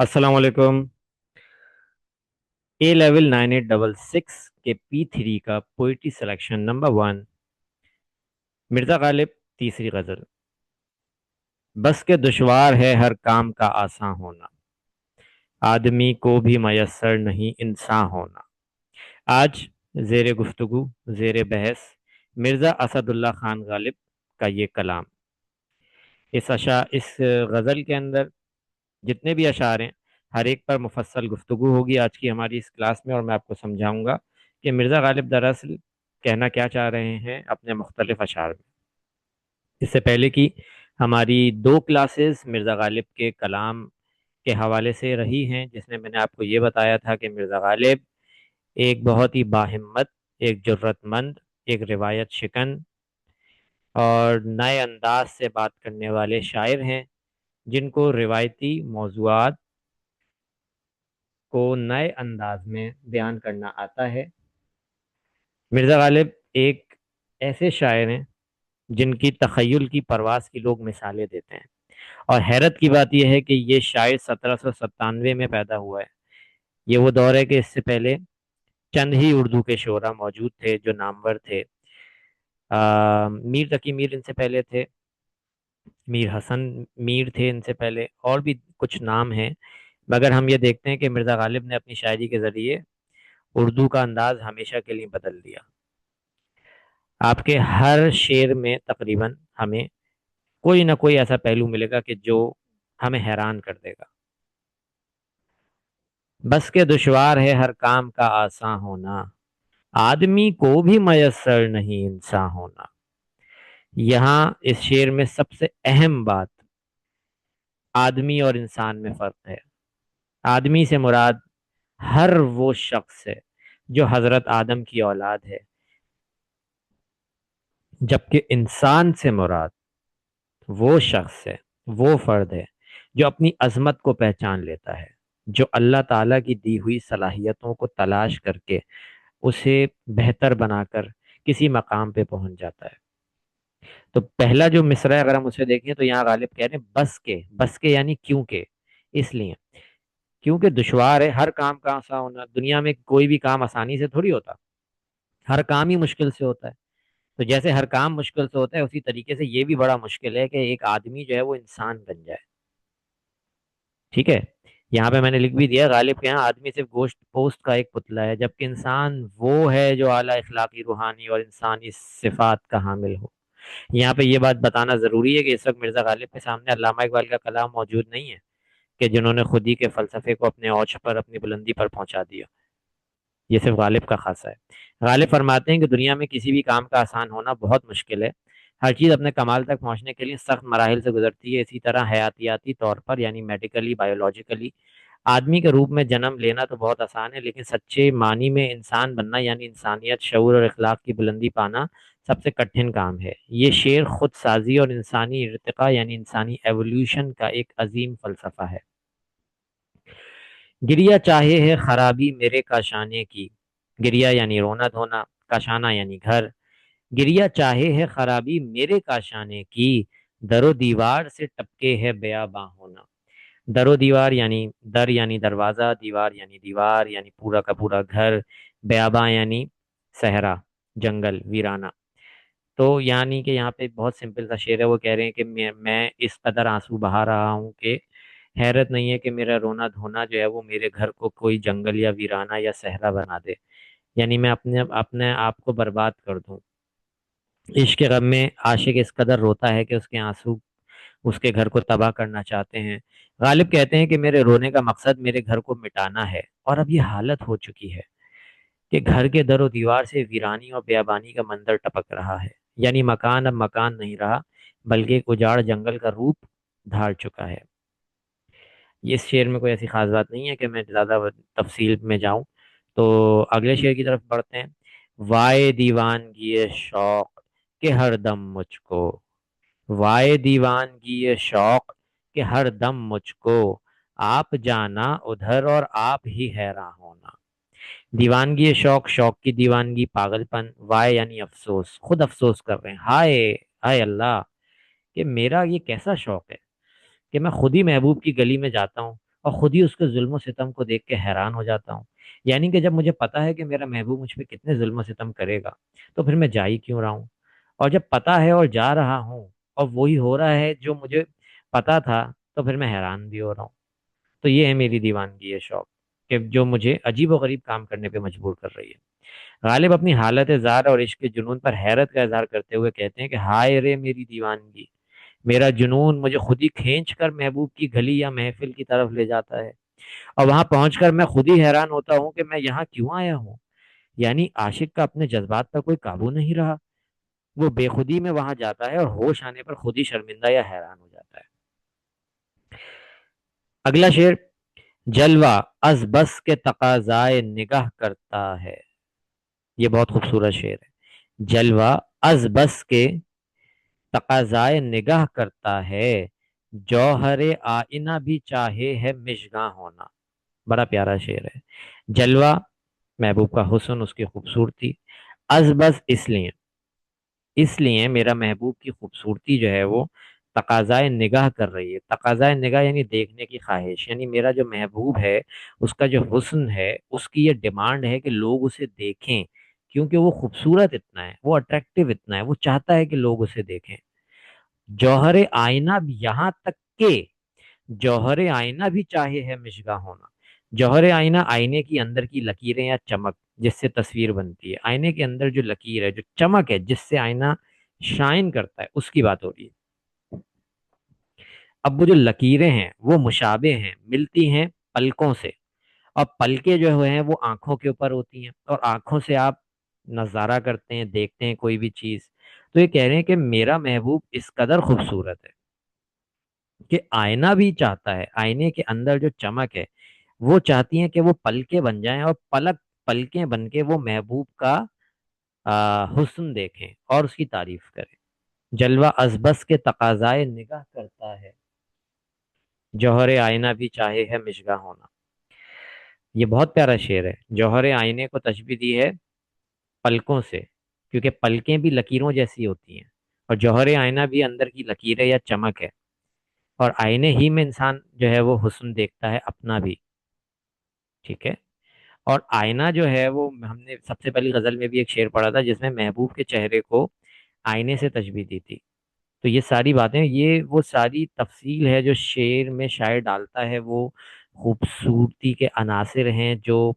السلام علیکم۔ اے لیول 9866 کے P3 کا poetry selection number 1، Mirza Ghalib, تیسری غزل۔ بس کے دشوار ہے ہر کام کا آساں ہونا، آدمی کو بھی میسر نہیں انسان ہونا۔ آج زیر گفتگو، زیر بحث، مرزا اسد اللہ خان غالب کا یہ کلام۔ اس غزل کے اندر جتنے بھی اشعار ہیں، ہر ایک پر مفصل گفتگو ہوگی آج کی ہماری اس کلاس میں، اور میں آپ کو سمجھاؤں گا کہ مرزا غالب دراصل کہنا کیا چاہ رہے ہیں اپنے مختلف اشعار میں۔ اس سے پہلے کی ہماری 2 کلاسز مرزا غالب کے کلام کے حوالے سے رہی ہیں، جس میں نے آپ کو یہ بتایا تھا کہ مرزا غالب ایک بہت ہی باہمت، ایک جرت مند، ایک روایت شکن اور نئے انداز سے بات کرنے والے شاعر ہیں، جن کو روایتی موضوعات کو نئے انداز میں بیان کرنا آتا ہے۔ مرزا غالب ایک ایسے شاعر ہیں جن کی تخیل کی پرواز کی لوگ مثالیں دیتے ہیں، اور حیرت کی بات یہ ہے کہ یہ شاعر 1797 میں پیدا ہوا ہے۔ یہ وہ دور ہے کہ اس سے پہلے چند ہی اردو کے شعراء موجود تھے جو نامور تھے۔ میر تقی میر ان سے پہلے تھے، میر حسن میر تھے ان سے پہلے، اور بھی کچھ نام ہیں، مگر ہم یہ دیکھتے ہیں کہ مرزا غالب نے اپنی شاعری کے ذریعے اردو کا انداز ہمیشہ کے لیے بدل دیا۔ آپ کے ہر شعر میں تقریباً ہمیں کوئی نہ کوئی ایسا پہلو ملے گا کہ جو ہمیں حیران کر دے گا۔ بس کے دشوار ہے ہر کام کا آساں ہونا، آدمی کو بھی میسر نہیں انسان ہونا۔ یہاں اس شعر میں سب سے اہم بات آدمی اور انسان میں فرق ہے۔ آدمی سے مراد ہر وہ شخص ہے جو حضرت آدم کی اولاد ہے، جبکہ انسان سے مراد وہ شخص ہے، وہ فرد ہے جو اپنی عظمت کو پہچان لیتا ہے، جو اللہ تعالیٰ کی دی ہوئی صلاحیتوں کو تلاش کر کے اسے بہتر بنا کر کسی مقام پہ پہنچ جاتا ہے۔ تو پہلا جو مصرع ہے اگر ہم اسے دیکھیں تو یہاں غالب کہہ رہے ہیں بس کے یعنی کیونکہ، اس لیے کیونکہ دشوار ہے ہر کام کا آسان ہونا۔ دنیا میں کوئی بھی کام آسانی سے تھوڑی ہوتا، ہر کام ہی مشکل سے ہوتا ہے۔ تو جیسے ہر کام مشکل سے ہوتا ہے، اسی طریقے سے یہ بھی بڑا مشکل ہے کہ ایک آدمی جو ہے وہ انسان بن جائے۔ ٹھیک ہے، یہاں پہ میں نے لکھ بھی دیا، غالب کے یہاں آدمی صرف گوشت پوست کا ایک پتلا ہے، جبکہ انسان وہ ہے جو اعلیٰ اخلاقی، روحانی اور انسانی صفات کا حامل ہو۔ یہاں پہ یہ بات بتانا ضروری ہے کہ اس وقت مرزا غالب کے سامنے علامہ اقبال کا کلام موجود نہیں ہے، کہ جنہوں نے خود ہی کے فلسفے کو اپنے اوج پر، اپنی بلندی پر پہنچا دیا۔ یہ صرف غالب کا خاصہ ہے۔ غالب فرماتے ہیں کہ دنیا میں کسی بھی کام کا آسان ہونا بہت مشکل ہے۔ ہر چیز اپنے کمال تک پہنچنے کے لیے سخت مراحل سے گزرتی ہے۔ اسی طرح حیاتیاتی طور پر یعنی میڈیکلی، بایولوجیکلی آدمی کے روپ میں جنم لینا تو بہت آسان ہے، لیکن سچے معنی میں انسان بننا یعنی انسانیت، شعور اور اخلاق کی بلندی پانا سب سے کٹھن کام ہے۔ یہ شعر خود سازی اور انسانی ارتقاء یعنی انسانی ایولیوشن کا ایک عظیم فلسفہ ہے۔ گریا چاہے ہے خرابی میرے کاشانے کی، گریا یعنی رونا دھونا، کاشانہ یعنی گھر۔ گریا چاہے ہے خرابی میرے کاشانے کی، در و دیوار سے ٹپکے ہے بیاباں ہونا۔ در و دیوار یعنی در یعنی دروازہ، دیوار یعنی دیوار یعنی پورا کا پورا گھر، بیاباں یعنی صحرا، جنگل، ویرانہ۔ تو یعنی کہ یہاں پہ بہت سمپل سا شعر ہے، وہ کہہ رہے ہیں کہ میں اس قدر آنسو بہا رہا ہوں کہ حیرت نہیں ہے کہ میرا رونا دھونا جو ہے وہ میرے گھر کو کوئی جنگل یا ویرانہ یا صحرا بنا دے، یعنی میں اپنے آپ کو برباد کر دوں۔ عشق کے غم میں عاشق اس قدر روتا ہے کہ اس کے آنسو اس کے گھر کو تباہ کرنا چاہتے ہیں۔ غالب کہتے ہیں کہ میرے رونے کا مقصد میرے گھر کو مٹانا ہے، اور اب یہ حالت ہو چکی ہے کہ گھر کے در و دیوار سے ویرانی اور بیابانی کا منظر ٹپک رہا ہے، یعنی مکان اب مکان نہیں رہا بلکہ ایک اجاڑ جنگل کا روپ دھار چکا ہے۔ اس شعر میں کوئی ایسی خاص بات نہیں ہے کہ میں زیادہ تفصیل میں جاؤں، تو اگلے شعر کی طرف بڑھتے ہیں۔ وائے دیوانگی شوق کہ ہر دم مجھ کو، وائے دیوانگی شوق کہ ہر دم مجھ کو، آپ جانا ادھر اور آپ ہی حیراں ہونا۔ دیوانگی شوق، شوق کی دیوانگی، پاگل پن، وائے یعنی افسوس، خود افسوس کر رہے ہیں، ہائے ہائے اللہ کہ میرا یہ کیسا شوق ہے کہ میں خود ہی محبوب کی گلی میں جاتا ہوں اور خود ہی اس کے ظلم و ستم کو دیکھ کے حیران ہو جاتا ہوں. یعنی کہ جب مجھے پتا ہے کہ میرا محبوب مجھ پہ کتنے ظلم و ستم کرے گا تو پھر میں جا ہی کیوں رہا ہوں. اور جب پتا ہے اور جا رہا ہوں اور وہی ہو رہا ہے جو مجھے پتا تھا تو پھر میں حیران بھی ہو رہا ہوں. تو یہ ہے میری دیوانگی، یہ شوق کہ جو مجھے عجیب و غریب کام کرنے پہ مجبور کر رہی ہے. غالب اپنی حالت زار اور عشق کے جنون پر حیرت کا اظہار کرتے ہوئے کہتے ہیں کہ ہائے رے میری دیوانگی، میرا جنون مجھے خود ہی کھینچ کر محبوب کی گلی یا محفل کی طرف لے جاتا ہے، اور وہاں پہنچ کر میں خود ہی حیران ہوتا ہوں کہ میں یہاں کیوں آیا ہوں. یعنی عاشق کا اپنے جذبات پر کوئی قابو نہیں رہا، وہ بے خودی میں وہاں جاتا ہے اور ہوش آنے پر خود ہی شرمندہ یا حیران ہو جاتا ہے. اگلا شعر: جلوہ از بس کے تقاضائے نگاہ کرتا ہے. یہ بہت خوبصورت شعر ہے. جلوہ از بس کے تقاضائے نگاہ کرتا ہے، جوہر آئینہ بھی چاہے ہے مژگاں ہونا. بڑا پیارا شعر ہے. جلوہ محبوب کا حسن، اس کی خوبصورتی. از بس اس لیے میرا محبوب کی خوبصورتی جو ہے وہ تقاضائے نگاہ کر رہی ہے. تقاضائے نگاہ یعنی دیکھنے کی خواہش. یعنی میرا جو محبوب ہے اس کا جو حسن ہے اس کی یہ ڈیمانڈ ہے کہ لوگ اسے دیکھیں، کیونکہ وہ خوبصورت اتنا ہے، وہ اٹریکٹیو اتنا ہے، وہ چاہتا ہے کہ لوگ اسے دیکھیں. جوہر آئینہ بھی، یہاں تک کہ جوہر آئینہ بھی چاہے ہے مشگاں ہونا. جوہر آئینہ آئینے کی اندر کی لکیریں یا چمک جس سے تصویر بنتی ہے. آئینے کے اندر جو لکیر ہے، جو چمک ہے جس سے آئینہ شائن کرتا ہے، اس کی بات ہو رہی ہے. اب وہ جو لکیریں ہیں وہ مشابہ ہیں، ملتی ہیں پلکوں سے. اور پلکیں جو ہیں وہ آنکھوں کے اوپر ہوتی ہیں، اور آنکھوں سے آپ نظارہ کرتے ہیں، دیکھتے ہیں کوئی بھی چیز. تو یہ کہہ رہے ہیں کہ میرا محبوب اس قدر خوبصورت ہے کہ آئینہ بھی چاہتا ہے، آئینے کے اندر جو چمک ہے وہ چاہتی ہیں کہ وہ پلکیں بن جائیں، اور پلکیں بن کے وہ محبوب کا حسن دیکھیں اور اس کی تعریف کریں. جلوہ ازبس کے تقاضائے نگاہ کرتا ہے، جوہر آئینہ بھی چاہے ہے مشگاں ہونا. یہ بہت پیارا شعر ہے. جوہر آئینے کو تشبیہ دی ہے پلکوں سے، کیونکہ پلکیں بھی لکیروں جیسی ہوتی ہیں، اور جوہر آئینہ بھی اندر کی لکیریں یا چمک ہے. اور آئینے ہی میں انسان جو ہے وہ حسن دیکھتا ہے اپنا بھی. ٹھیک ہے. اور آئینہ جو ہے وہ ہم نے سب سے پہلی غزل میں بھی ایک شعر پڑھا تھا جس میں محبوب کے چہرے کو آئینے سے تشبیہ دی تھی. تو یہ ساری باتیں، یہ وہ ساری تفصیل ہے جو شعر میں شاعر ڈالتا ہے. وہ خوبصورتی کے عناصر ہیں جو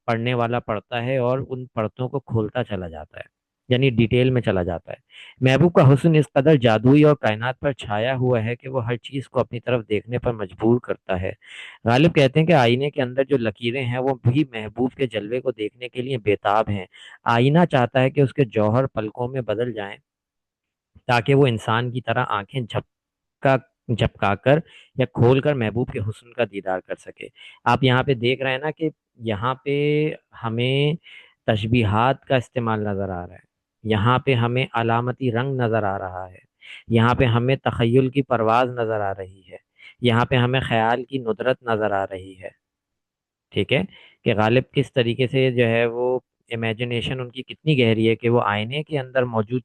پڑھنے والا پڑھتا ہے اور ان پرتوں کو کھولتا چلا جاتا ہے، یعنی ڈیٹیل میں چلا جاتا ہے. محبوب کا حسن اس قدر جادوئی اور کائنات پر چھایا ہوا ہے کہ وہ ہر چیز کو اپنی طرف دیکھنے پر مجبور کرتا ہے. غالب کہتے ہیں کہ آئینے کے اندر جو لکیریں ہیں وہ بھی محبوب کے جلوے کو دیکھنے کے لیے بےتاب ہیں. آئینہ چاہتا ہے کہ اس کے جوہر پلکوں میں بدل جائیں تاکہ وہ انسان کی طرح آنکھیں جھپکا کر یا کھول کر محبوب کے حسن کا دیدار کر سکے. آپ یہاں پہ دیکھ رہے ہیں نا کہ یہاں پہ ہمیں تشبیہات کا استعمال نظر آ رہا ہے، یہاں پہ ہمیں علامتی رنگ نظر آ رہا ہے، یہاں پہ ہمیں تخیل کی پرواز نظر آ رہی ہے، یہاں پہ ہمیں خیال کی ندرت نظر آ رہی ہے. ٹھیک ہے. کہ غالب کس طریقے سے جو ہے وہ امیجنیشن ان کی کتنی گہری ہے کہ وہ آئینے کے اندر موجود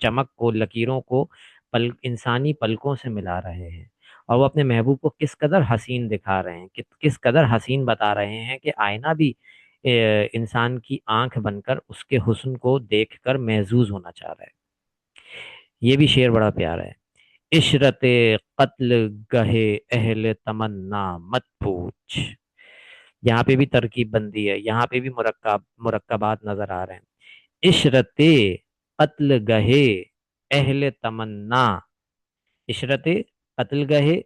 چمک کو، لکیروں کو انسانی پلکوں سے ملا رہے ہیں، اور وہ اپنے محبوب کو کس قدر حسین دکھا رہے ہیں، کس قدر حسین بتا رہے ہیں کہ آئینہ بھی انسان کی آنکھ بن کر اس کے حسن کو دیکھ کر محظوظ ہونا چاہ رہا ہے. یہ بھی شعر بڑا پیارا ہے. عشرت قتل گہے اہل تمنا مت پوچھ. یہاں پہ بھی ترکیب بندی ہے، یہاں پہ بھی مرکبات نظر آ رہے ہیں. عشرت قتل گہے اہل تمنا. عشرت قتل گہے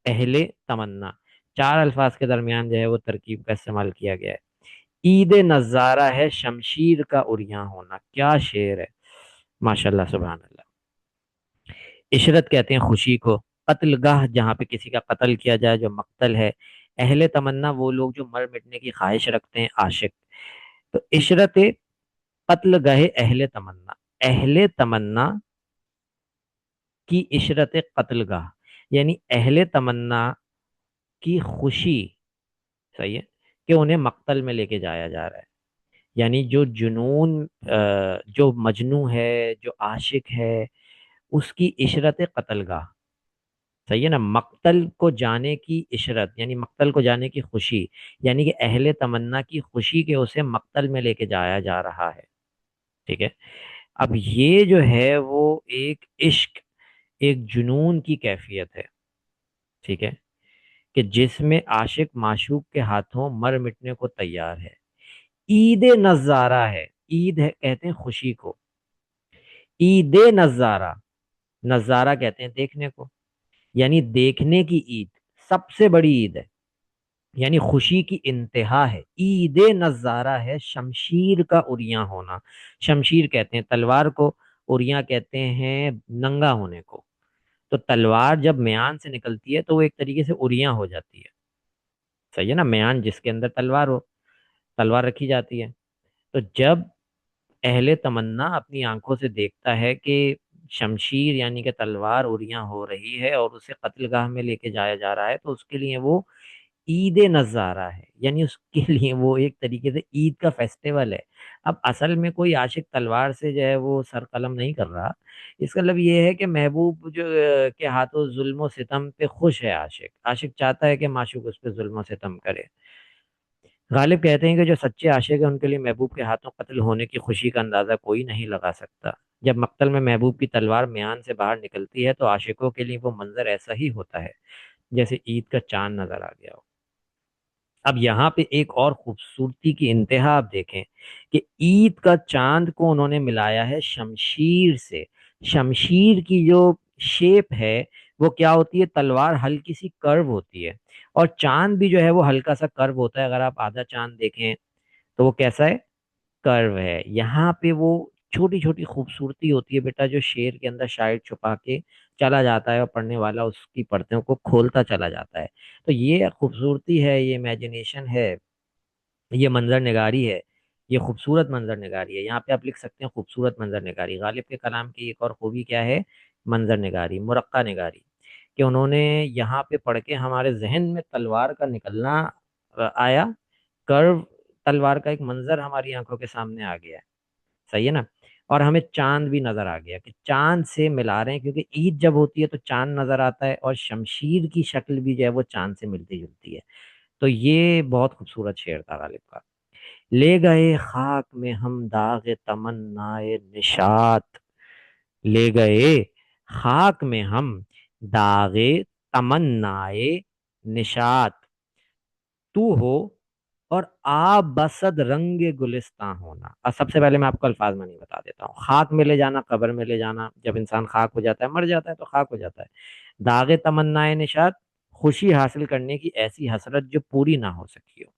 اہل تمنا، چار الفاظ کے درمیان جو ہے وہ ترکیب کا استعمال کیا گیا ہے. عید نظارہ ہے شمشیر کا اریاں ہونا. کیا شعر ہے، ماشاءاللہ سبحان اللہ. عشرت کہتے ہیں خوشی کو، قتل گاہ جہاں پہ کسی کا قتل کیا جائے جو مقتل ہے، اہل تمنا وہ لوگ جو مر مٹنے کی خواہش رکھتے ہیں، عاشق. تو عشرت قتل گاہ اہل تمنا، اہل تمنا کی عشرت قتل گاہ یعنی اہل تمنا کی خوشی، صحیح ہے، کہ انہیں مقتل میں لے کے جایا جا رہا ہے. یعنی جو جنون جو مجنوں ہے، جو عاشق ہے، اس کی عشرت قتل گاہ، صحیح ہے نا، مقتل کو جانے کی عشرت یعنی مقتل کو جانے کی خوشی، یعنی کہ اہل تمنا کی خوشی کے اسے مقتل میں لے کے جایا جا رہا ہے، ٹھیک ہے۔ اب یہ جو ہے وہ ایک عشق، ایک جنون کی کیفیت ہے، ٹھیک ہے، کہ جس میں عاشق معشوق کے ہاتھوں مر مٹنے کو تیار ہے۔ عید نظارہ ہے، عید ہے کہتے ہیں خوشی کو، عید نظارہ، نظارہ کہتے ہیں دیکھنے کو، یعنی دیکھنے کی عید، سب سے بڑی عید ہے، یعنی خوشی کی انتہا ہے، عید نظارہ ہے شمشیر کا عریاں ہونا۔ شمشیر کہتے ہیں تلوار کو، عریاں کہتے ہیں ننگا ہونے کو۔ تو تلوار جب میان سے نکلتی ہے تو وہ ایک طریقے سے عریاں ہو جاتی ہے، صحیح ہے نا، میان جس کے اندر تلوار ہو، تلوار رکھی جاتی ہے۔ تو جب اہل تمنا اپنی آنکھوں سے دیکھتا ہے کہ شمشیر یعنی کہ تلوار عریاں ہو رہی ہے اور اسے قتل گاہ میں لے کے جایا جا رہا ہے، تو اس کے لیے وہ عید نظارہ ہے، یعنی اس کے لیے وہ ایک طریقے سے عید کا فیسٹیول ہے۔ اب اصل میں کوئی عاشق تلوار سے جو ہے وہ سر قلم نہیں کر رہا، اس کا مطلب یہ ہے کہ محبوب جو کے ہاتھوں ظلم و ستم پہ خوش ہے عاشق، عاشق چاہتا ہے کہ معشوق اس پہ ظلم و ستم کرے۔ غالب کہتے ہیں کہ جو سچے عاشق ہیں ان کے لیے محبوب کے ہاتھوں قتل ہونے کی خوشی کا اندازہ کوئی نہیں لگا سکتا۔ جب مقتل میں محبوب کی تلوار میان سے باہر نکلتی ہے تو عاشقوں کے لیے وہ منظر ایسا ہی ہوتا ہے جیسے عید کا چاند نظر آ گیا ہو۔ اب یہاں پہ ایک اور خوبصورتی کی انتہا آپ دیکھیں کہ عید کا چاند کو انہوں نے ملایا ہے شمشیر سے۔ شمشیر کی جو شیپ ہے وہ کیا ہوتی ہے، تلوار ہلکی سی کرو ہوتی ہے، اور چاند بھی جو ہے وہ ہلکا سا کرو ہوتا ہے۔ اگر آپ آدھا چاند دیکھیں تو وہ کیسا ہے، کرو ہے۔ یہاں پہ وہ چھوٹی چھوٹی خوبصورتی ہوتی ہے بیٹا، جو شعر کے اندر شاعر چھپا کے چلا جاتا ہے اور پڑھنے والا اس کی پرتوں کو کھولتا چلا جاتا ہے۔ تو یہ خوبصورتی ہے، یہ امیجنیشن ہے، یہ منظر نگاری ہے، یہ خوبصورت منظر نگاری ہے۔ یہاں پہ آپ لکھ سکتے ہیں خوبصورت منظر نگاری۔ غالب کے کلام کی ایک اور خوبی کیا ہے، منظر نگاری، مرقع نگاری، کہ انہوں نے یہاں پہ پڑھ کے ہمارے ذہن میں تلوار کا نکلنا آیا، کرو تلوار کا ایک منظر ہماری آنکھوں کے سامنے آ گیا ہے، صحیح ہے نا، اور ہمیں چاند بھی نظر آ گیا کہ چاند سے ملا رہے ہیں، کیونکہ عید جب ہوتی ہے تو چاند نظر آتا ہے، اور شمشیر کی شکل بھی جو ہے وہ چاند سے ملتی جلتی ہے۔ تو یہ بہت خوبصورت شعر تھا غالب کا۔ لے گئے خاک میں ہم داغ تمنائے نشاط، لے گئے خاک میں ہم داغ تمنائے نشاط، تو ہو اور آپ بسد رنگ گلستان ہونا۔ اور سب سے پہلے میں آپ کو الفاظ میں نہیں بتا دیتا ہوں، خاک میں لے جانا، قبر میں لے جانا، جب انسان خاک ہو جاتا ہے، مر جاتا ہے تو خاک ہو جاتا ہے۔ داغ تمنائے نشاط، خوشی حاصل کرنے کی ایسی حسرت جو پوری نہ ہو سکی ہو۔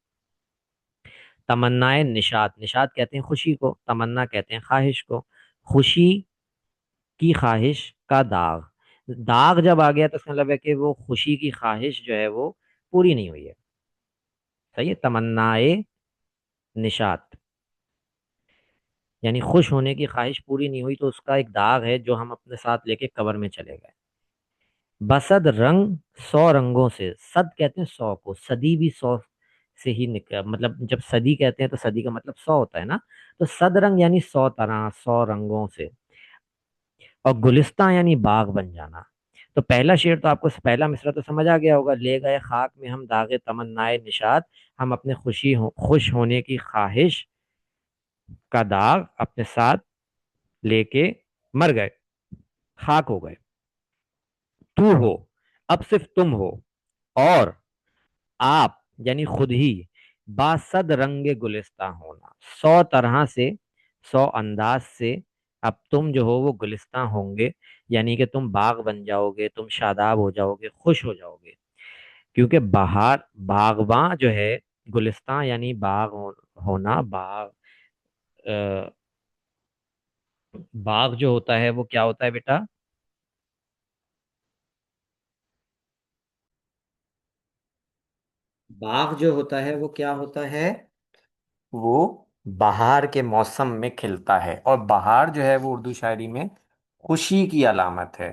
تمنائے نشاط، نشاط کہتے ہیں خوشی کو، تمنا کہتے ہیں خواہش کو، خوشی کی خواہش کا داغ، داغ جب آ گیا تو اس کا مطلب ہے کہ وہ خوشی کی خواہش جو ہے وہ پوری نہیں ہوئی ہے، صحیح ہے، تمنائے نشاط یعنی خوش ہونے کی خواہش پوری نہیں ہوئی، تو اس کا ایک داغ ہے جو ہم اپنے ساتھ لے کے قبر میں چلے گئے۔ بسد رنگ، سو رنگوں سے، صد کہتے ہیں سو کو، صدی بھی سو سے ہی نکلا، مطلب جب صدی کہتے ہیں تو صدی کا مطلب سو ہوتا ہے نا، تو صد رنگ یعنی سو طرح، سو رنگوں سے، اور گلستان یعنی باغ بن جانا۔ تو پہلا شعر تو آپ کو، پہلا مصرع تو سمجھ آ گیا ہوگا، لے گئے خاک میں ہم داغ تمنائے نشاط، ہم اپنے خوش ہونے کی خواہش کا داغ اپنے ساتھ لے کے مر گئے، خاک ہو گئے۔ تو ہو، اب صرف تم ہو، اور آپ یعنی خود ہی، باسد رنگ گلستان ہونا، سو طرح سے، سو انداز سے اب تم جو ہو وہ گلستان ہوں گے، یعنی کہ تم باغ بن جاؤ گے، تم شاداب ہو جاؤ گے، خوش ہو جاؤ گے، کیونکہ بہار، باغباں جو ہے، گلستان یعنی باغ ہونا، باغ باغ جو ہوتا ہے وہ کیا ہوتا ہے بیٹا، باغ جو ہوتا ہے وہ کیا ہوتا ہے، وہ بہار کے موسم میں کھلتا ہے، اور بہار جو ہے وہ اردو شاعری میں خوشی کی علامت ہے،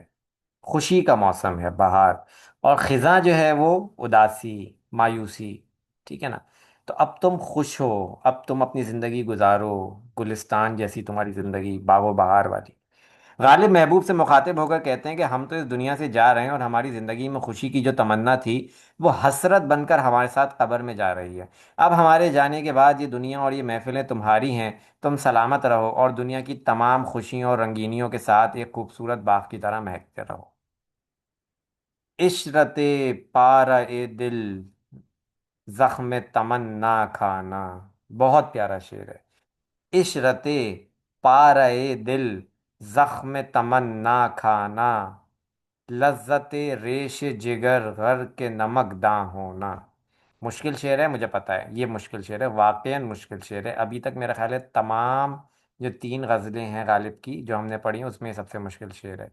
خوشی کا موسم ہے بہار، اور خزاں جو ہے وہ اداسی، مایوسی، ٹھیک ہے نا۔ تو اب تم خوش ہو، اب تم اپنی زندگی گزارو، گلستان جیسی تمہاری زندگی، باغ و بہار والی، غالب محبوب سے مخاطب ہو کر کہتے ہیں کہ ہم تو اس دنیا سے جا رہے ہیں اور ہماری زندگی میں خوشی کی جو تمنا تھی وہ حسرت بن کر ہمارے ساتھ قبر میں جا رہی ہے۔ اب ہمارے جانے کے بعد یہ دنیا اور یہ محفلیں تمہاری ہیں، تم سلامت رہو اور دنیا کی تمام خوشیوں اور رنگینیوں کے ساتھ ایک خوبصورت باغ کی طرح مہکتے رہو۔ عشرت پارہ دل زخم تمنا کھانا، بہت پیارا شعر ہے۔ عشرت پارہ دل زخم تمنا کھانا، لذت ریش جگر غر کے نمک داں ہونا۔ مشکل شعر ہے، مجھے پتا ہے یہ مشکل شعر ہے، واقعاً مشکل شعر ہے۔ ابھی تک میرا خیال ہے تمام جو تین غزلیں ہیں غالب کی جو ہم نے پڑھی ہیں اس میں یہ سب سے مشکل شعر ہے۔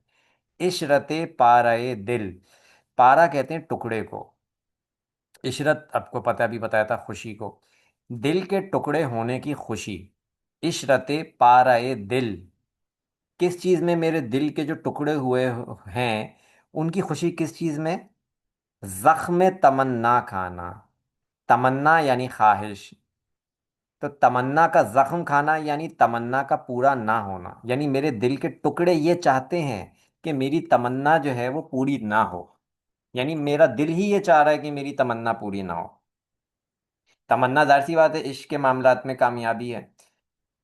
عشرت پارہ دل، پارا کہتے ہیں ٹکڑے کو، عشرت آپ کو پتہ بھی بتایا تھا خوشی کو، دل کے ٹکڑے ہونے کی خوشی۔ عشرت پارہ دل، کس چیز میں؟ میرے دل کے جو ٹکڑے ہوئے ہیں ان کی خوشی کس چیز میں؟ زخم تمنا کھانا، تمنا یعنی خواہش، تو تمنا کا زخم کھانا یعنی تمنا کا پورا نہ ہونا، یعنی میرے دل کے ٹکڑے یہ چاہتے ہیں کہ میری تمنا جو ہے وہ پوری نہ ہو، یعنی میرا دل ہی یہ چاہ رہا ہے کہ میری تمنا پوری نہ ہو۔ تمنا ظاہر سی بات ہے عشق کے معاملات میں کامیابی ہے،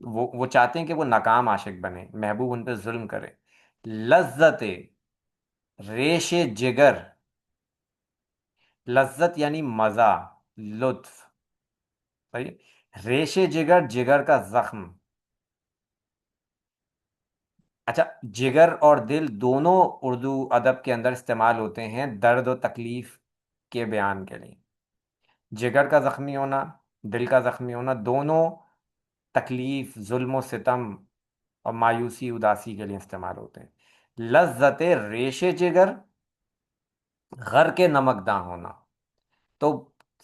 وہ چاہتے ہیں کہ وہ ناکام عاشق بنے، محبوب ان پہ ظلم کرے۔ لذت ریش جگر، لذت یعنی مزہ، لطف، صحیح ہے؟ ریش جگر، جگر کا زخم۔ اچھا، جگر اور دل دونوں اردو ادب کے اندر استعمال ہوتے ہیں درد و تکلیف کے بیان کے لیے۔ جگر کا زخمی ہونا، دل کا زخمی ہونا، دونوں تکلیف، ظلم و ستم اور مایوسی، اداسی کے لیے استعمال ہوتے ہیں۔ لذت ریش جگر، غر کے نمکداں ہونا، تو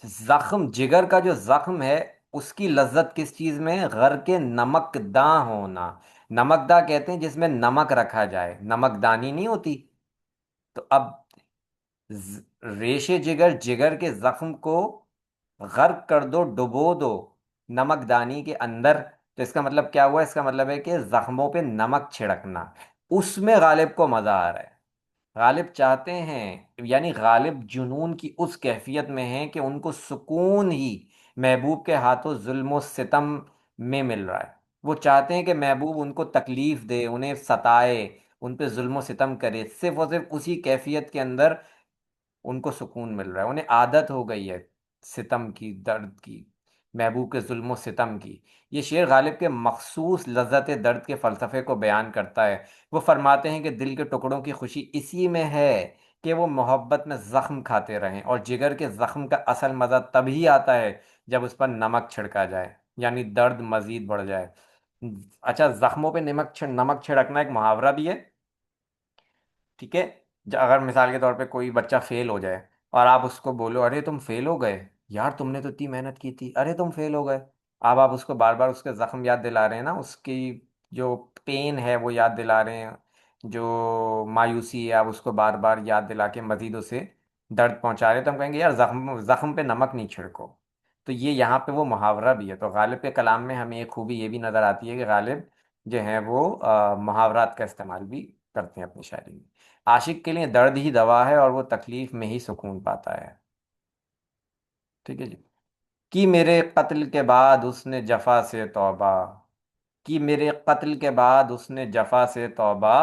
زخم، جگر کا جو زخم ہے اس کی لذت کس چیز میں؟ غر کے نمکداں ہونا۔ نمکداں کہتے ہیں جس میں نمک رکھا جائے، نمکدانی نہیں ہوتی، تو اب ریش جگر، جگر کے زخم کو غرق کر دو، ڈبو دو نمک دانی کے اندر، تو اس کا مطلب کیا ہوا؟ اس کا مطلب ہے کہ زخموں پہ نمک چھڑکنا، اس میں غالب کو مزہ آ رہا ہے۔ غالب چاہتے ہیں، یعنی غالب جنون کی اس کیفیت میں ہیں کہ ان کو سکون ہی محبوب کے ہاتھوں ظلم و ستم میں مل رہا ہے۔ وہ چاہتے ہیں کہ محبوب ان کو تکلیف دے، انہیں ستائے، ان پہ ظلم و ستم کرے، صرف اور صرف اسی کیفیت کے اندر ان کو سکون مل رہا ہے، انہیں عادت ہو گئی ہے ستم کی، درد کی، محبوب کے ظلم و ستم کی۔ یہ شعر غالب کے مخصوص لذت درد کے فلسفے کو بیان کرتا ہے۔ وہ فرماتے ہیں کہ دل کے ٹکڑوں کی خوشی اسی میں ہے کہ وہ محبت میں زخم کھاتے رہیں، اور جگر کے زخم کا اصل مزہ تبھی آتا ہے جب اس پر نمک چھڑکا جائے، یعنی درد مزید بڑھ جائے۔ اچھا، زخموں پہ نمک چھڑکنا ایک محاورہ بھی ہے، ٹھیک ہے؟ اگر مثال کے طور پہ کوئی بچہ فیل ہو جائے اور آپ اس کو بولو ارے تم فیل ہو گئے، یار تم نے تو اتنی محنت کی تھی، ارے تم فیل ہو گئے، اب آپ اس کو بار بار اس کے زخم یاد دلا رہے ہیں نا، اس کی جو پین ہے وہ یاد دلا رہے ہیں، جو مایوسی ہے آپ اس کو بار بار یاد دلا کے مزید اسے درد پہنچا رہے ہیں، تو ہم کہیں گے یار زخم زخم پہ نمک نہیں چھڑکو۔ تو یہ یہاں پہ وہ محاورہ بھی ہے۔ تو غالب کے کلام میں ہمیں ایک خوبی یہ بھی نظر آتی ہے کہ غالب جو ہیں وہ محاورات کا استعمال بھی کرتے ہیں اپنی شاعری میں۔ عاشق کے لیے درد ہی دوا ہے اور وہ تکلیف میں ہی سکون پاتا ہے۔ ٹھیک ہے جی۔ کی میرے قتل کے بعد اس نے جفا سے توبہ، کی میرے قتل کے بعد اس نے جفا سے توبہ،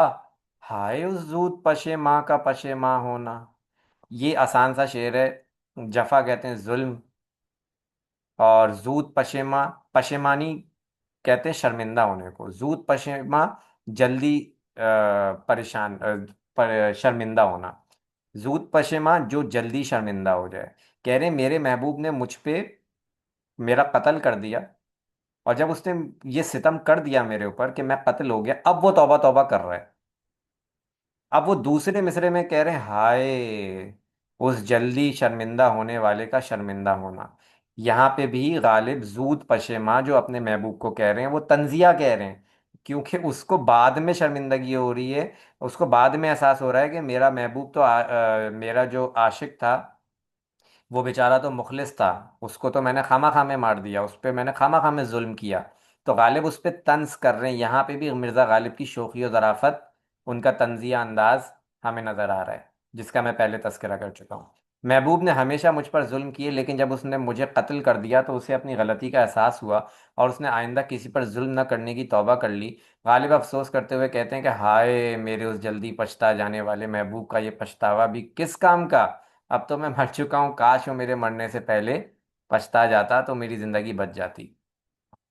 ہائے اس زود پشیماں کا پشیماں ہونا۔ یہ آسان سا شعر ہے، جفا کہتے ہیں ظلم، اور زود پشیماں، پشیمانی کہتے ہیں شرمندہ ہونے کو، زود پشیماں جلدی پریشان شرمندہ ہونا، زود پشیماں جو جلدی شرمندہ ہو جائے۔ کہہ رہے ہیں میرے محبوب نے مجھ پہ میرا قتل کر دیا، اور جب اس نے یہ ستم کر دیا میرے اوپر کہ میں قتل ہو گیا، اب وہ توبہ توبہ کر رہا ہے۔ اب وہ دوسرے مصرے میں کہہ رہے ہیں ہائے اس جلدی شرمندہ ہونے والے کا شرمندہ ہونا۔ یہاں پہ بھی غالب زود پشیماں جو اپنے محبوب کو کہہ رہے ہیں وہ تنزیہ کہہ رہے ہیں، کیونکہ اس کو بعد میں شرمندگی ہو رہی ہے، اس کو بعد میں احساس ہو رہا ہے کہ میرا محبوب تو میرا جو عاشق تھا وہ بیچارہ تو مخلص تھا، اس کو تو میں نے خواہ خواہ میں مار دیا، اس پہ میں نے خواہ خواہ میں ظلم کیا۔ تو غالب اس پہ طنز کر رہے ہیں، یہاں پہ بھی مرزا غالب کی شوخی و ظرافت ان کا طنزیہ انداز ہمیں نظر آ رہا ہے، جس کا میں پہلے تذکرہ کر چکا ہوں۔ محبوب نے ہمیشہ مجھ پر ظلم کیے، لیکن جب اس نے مجھے قتل کر دیا تو اسے اپنی غلطی کا احساس ہوا، اور اس نے آئندہ کسی پر ظلم نہ کرنے کی توبہ کر لی۔ غالب افسوس کرتے ہوئے کہتے ہیں کہ ہائے میرے اس جلدی پچھتا جانے والے محبوب کا یہ پچھتاوا بھی کس کام کا! اب تو میں مر چکا ہوں، کاش وہ میرے مرنے سے پہلے پچھتا جاتا تو میری زندگی بچ جاتی۔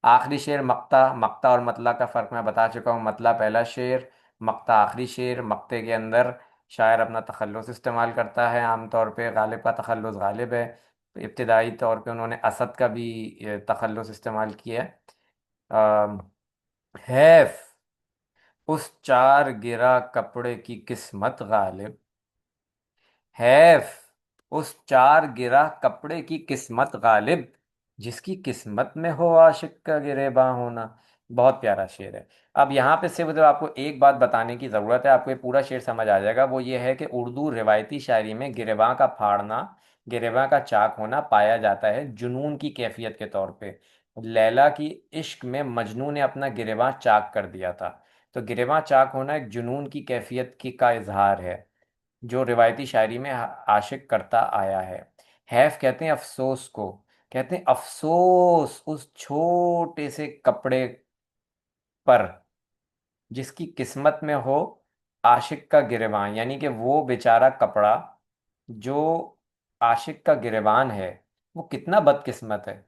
آخری شعر مقطع، مقطع اور مطلع کا فرق میں بتا چکا ہوں۔ مطلع پہلا شعر، مقطع آخری شعر۔ مقطع کے اندر شاعر اپنا تخلص استعمال کرتا ہے، عام طور پہ غالب کا تخلص غالب ہے، ابتدائی طور پہ انہوں نے اسد کا بھی تخلص استعمال کیا ہے۔ آم، حیف اس چار گرا کپڑے کی قسمت غالب، حیف اس چار گرا کپڑے کی قسمت غالب، جس کی قسمت میں ہو عاشق کا گریباں ہونا۔ بہت پیارا شعر ہے۔ اب یہاں پہ صرف آپ کو ایک بات بتانے کی ضرورت ہے، آپ کو یہ پورا شعر سمجھ آ جائے گا، وہ یہ ہے کہ اردو روایتی شاعری میں گریباں کا پھاڑنا، گریباں کا چاک ہونا پایا جاتا ہے جنون کی کیفیت کے طور پہ۔ لیلا کی عشق میں مجنوں نے اپنا گریباں چاک کر دیا تھا، تو گریباں چاک ہونا ایک جنون کی کیفیت کی کا اظہار ہے جو روایتی شاعری میں عاشق کرتا آیا ہے۔ حیف کہتے ہیں افسوس کو، کہتے ہیں افسوس اس چھوٹے سے کپڑے پر جس کی قسمت میں ہو عاشق کا گریبان، یعنی کہ وہ بیچارہ کپڑا جو عاشق کا گریبان ہے وہ کتنا بد قسمت ہے،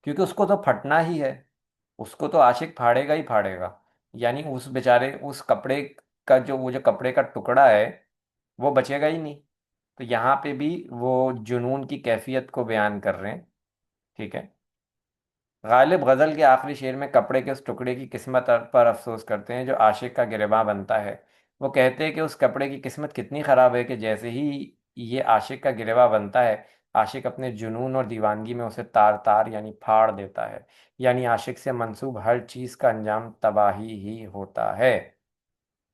کیونکہ اس کو تو پھٹنا ہی ہے، اس کو تو عاشق پھاڑے گا ہی پھاڑے گا، یعنی اس بیچارے اس کپڑے کا جو وہ جو کپڑے کا ٹکڑا ہے وہ بچے گا ہی نہیں۔ تو یہاں پہ بھی وہ جنون کی کیفیت کو بیان کر رہے ہیں، ٹھیک ہے۔ غالب غزل کے آخری شعر میں کپڑے کے اس ٹکڑے کی قسمت پر افسوس کرتے ہیں جو عاشق کا گریباں بنتا ہے۔ وہ کہتے ہیں کہ اس کپڑے کی قسمت کتنی خراب ہے کہ جیسے ہی یہ عاشق کا گریباں بنتا ہے، عاشق اپنے جنون اور دیوانگی میں اسے تار تار یعنی پھاڑ دیتا ہے، یعنی عاشق سے منسوب ہر چیز کا انجام تباہی ہی ہوتا ہے۔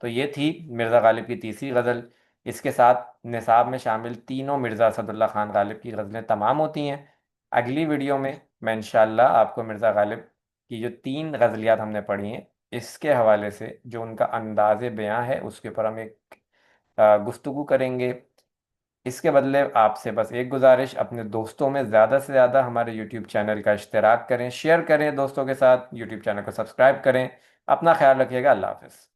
تو یہ تھی مرزا غالب کی تیسری غزل۔ اس کے ساتھ نصاب میں شامل تینوں مرزا اسد اللہ خان غالب کی غزلیں تمام ہوتی ہیں۔ اگلی ویڈیو میں انشاءاللہ آپ کو مرزا غالب کی جو تین غزلیات ہم نے پڑھی ہیں اس کے حوالے سے جو ان کا انداز بیاں ہے اس کے اوپر ہم ایک گفتگو کریں گے۔ اس کے بدلے آپ سے بس ایک گزارش، اپنے دوستوں میں زیادہ سے زیادہ ہمارے یوٹیوب چینل کا اشتراک کریں، شیئر کریں دوستوں کے ساتھ، یوٹیوب چینل کو سبسکرائب کریں۔ اپنا خیال رکھیے گا، اللہ حافظ۔